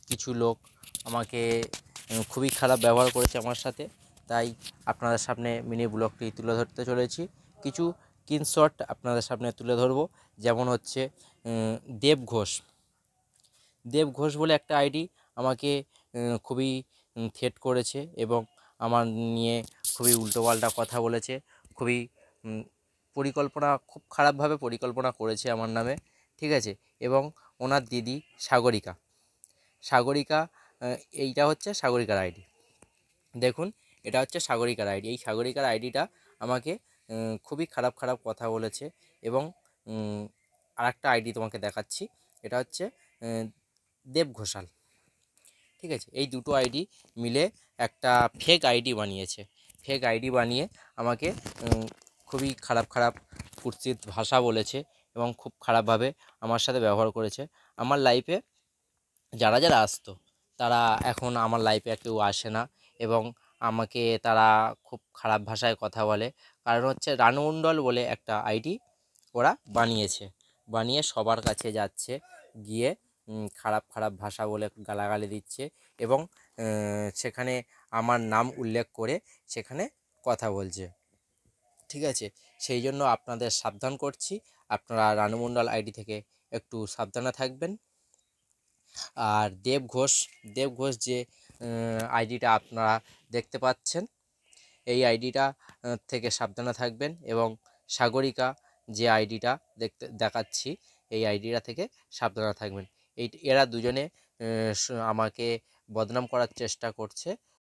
কিছু লোক আমাকে খুবই খারাপ ব্যবহার করেছে আমার সাথে। তাই আপনাদের সামনে মিনি ব্লগটি তুলে ধরতে চলেছি। কিছু স্ক্রিনশট আপনাদের সামনে তুলে ধরবো। যেমন হচ্ছে দেব ঘোষ। দেব ঘোষ বলে একটা আইডি আমাকে খুবই থ্রেট করেছে এবং আমার নিয়ে খুবই উল্টোপাল্টা কথা বলেছে। খুবই উম, খুব খারাপভাবে পরিকল্পনা করেছে আমার নামে, ঠিক আছে। এবং ওনার দিদি সাগরিকা, সাগরিকা এইটা হচ্ছে সাগরিকার আইডি। দেখুন, এটা হচ্ছে সাগরিকার আইডি। এই সাগরিকার আইডিটা আমাকে খুবই খারাপ খারাপ কথা বলেছে। এবং আরেকটা আইডি তোমাকে দেখাচ্ছি। এটা হচ্ছে আহ, দেব ঘোষাল, ঠিক আছে। এই দুটো আইডি মিলে একটা ফেক আইডি বানিয়েছে। ফেক আইডি বানিয়ে আমাকে খুবই খারাপ খারাপ কুৎসিত ভাষা বলেছে এবং খুব খারাপভাবে আমার সাথে ব্যবহার করেছে। আমার লাইফে যারা যারা আসতো তারা এখন আমার লাইফে আর কেউ আসে না এবং আমাকে তারা খুব খারাপ ভাষায় কথা বলে। কারণ হচ্ছে রানু মণ্ডল বলে একটা আইডি ওরা বানিয়েছে, বানিয়ে সবার কাছে যাচ্ছে, গিয়ে খারাপ খারাপ ভাষা বলে গালাগালি দিচ্ছে এবং সেখানে আমার নাম উল্লেখ করে সেখানে কথা বলছে, ঠিক আছে। সেই জন্য আপনাদের সাবধান করছি, আপনারা রানু মণ্ডল আইডি থেকে একটু সাবধানে থাকবেন। আর দেব ঘোষ, দেব ঘোষ যে আইডিটা আপনারা দেখতে পাচ্ছেন, এই আইডিটা থেকে সাবধানে থাকবেন। এবং সাগরিকা যে আইডিটা দেখাচ্ছি, এই আইডিটা থেকে সাবধানে থাকবেন। এরা দুজনে আমাকে বদনাম করার চেষ্টা করছে।